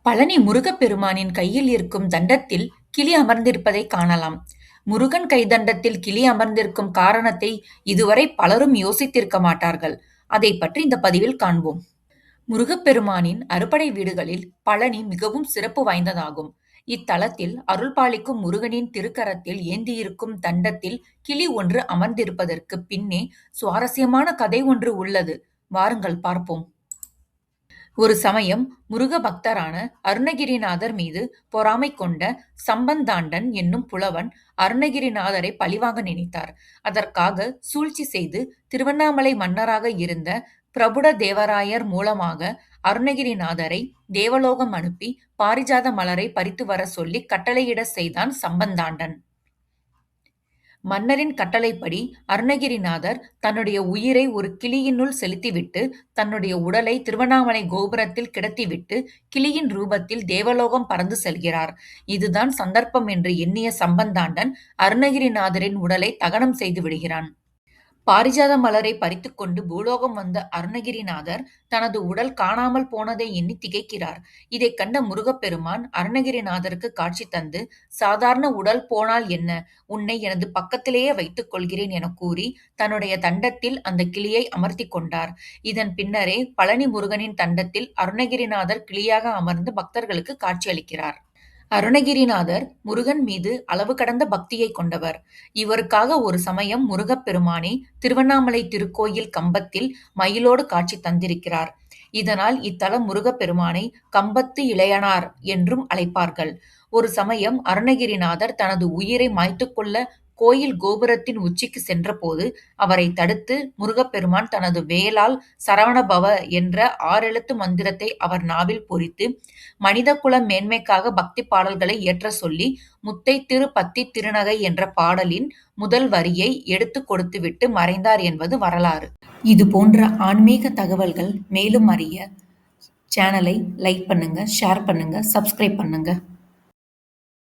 பழனி முருகப்பெருமானின் கையில் இருக்கும் தண்டத்தில் கிளி அமர்ந்திருப்பதை காணலாம். முருகன் கைதண்டத்தில் கிளி அமர்ந்திருக்கும் காரணத்தை இதுவரை பலரும் யோசித்திருக்க மாட்டார்கள். அதை பற்றி இந்த பதிவில் காண்போம். முருகப்பெருமானின் அறுபடை வீடுகளில் பழனி மிகவும் சிறப்பு வாய்ந்ததாகும். இத்தலத்தில் அருள்பாலிக்கும் முருகனின் திருக்கரத்தில் ஏந்தியிருக்கும் தண்டத்தில் கிளி ஒன்று அமர்ந்திருப்பதற்கு பின்னே சுவாரஸ்யமான கதை ஒன்று உள்ளது. வாருங்கள் பார்ப்போம். ஒரு சமயம் முருக பக்தரான அருணகிரிநாதர் மீது பொறாமை கொண்ட சம்பந்தாண்டன் என்னும் புலவன் அருணகிரிநாதரை பழிவாங்க நினைத்தார். அதற்காக சூழ்ச்சி செய்து திருவண்ணாமலை மன்னராக இருந்த பிரபுட தேவராயர் மூலமாக அருணகிரிநாதரை தேவலோகம் அனுப்பி பாரிஜாத மலரை பறித்து வர சொல்லி கட்டளையிட செய்தான் சம்பந்தாண்டன். மன்னரின் கட்டளைப்படி அருணகிரிநாதர் தன்னுடைய உயிரை ஒரு கிளியினுள் செலுத்திவிட்டு தன்னுடைய உடலை திருவண்ணாமலை கோபுரத்தில் கிடத்திவிட்டு கிளியின் ரூபத்தில் தேவலோகம் பறந்து செல்கிறார். இதுதான் சந்தர்ப்பம் என்று எண்ணிய சம்பந்தாண்டன் அருணகிரிநாதரின் உடலை தகனம் செய்து விடுகிறான். பாரிஜாத மலரை பறித்துக்கொண்டு பூலோகம் வந்த அருணகிரிநாதர் தனது உடல் காணாமல் போனதை எண்ணி திகைக்கிறார். இதைக் கண்ட முருகப்பெருமான் அருணகிரிநாதருக்கு காட்சி தந்து, சாதாரண உடல் போனால் என்ன, உன்னை எனது பக்கத்திலேயே வைத்துக் கொள்கிறேன் என கூறி தன்னுடைய தண்டத்தில் அந்த கிளியை அமர்த்தி கொண்டார். இதன் பின்னரே பழனி முருகனின் தண்டத்தில் அருணகிரிநாதர் கிளியாக அமர்ந்து பக்தர்களுக்கு காட்சியளிக்கிறார். அருணகிரிநாதர் முருகன் மீது அளவு கடந்த பக்தியை கொண்டவர். இவருக்காக ஒரு சமயம் முருகப்பெருமானே திருவண்ணாமலை திருக்கோயில் கம்பத்தில் மயிலோடு காட்சி தந்திருக்கிறார். இதனால் இத்தலம் முருகப்பெருமானை கம்பத்து இளையனார் என்றும் அழைப்பார்கள். ஒரு சமயம் அருணகிரிநாதர் தனது உயிரை மாய்த்துக் கொள்ள கோயில் கோபுரத்தின் உச்சிக்கு சென்றபோது அவரை தடுத்து முருகப்பெருமான் தனது வேலால் சரவணபவ என்ற 6 எழுத்து மந்திரத்தை அவர் நாவில் பொறித்து மனிதகுல மேன்மைக்காக பக்தி பாடல்களை இயற்ற சொல்லி முத்தை திரு பத்தி திருநகை என்ற பாடலின் முதல் வரியை எடுத்துக் கொடுத்துவிட்டு மறைந்தார் என்பது வரலாறு. இது போன்ற ஆன்மீக தகவல்கள் மேலும் அறிய சேனலை லைக் பண்ணுங்க, ஷேர் பண்ணுங்க, சப்ஸ்கிரைப் பண்ணுங்க.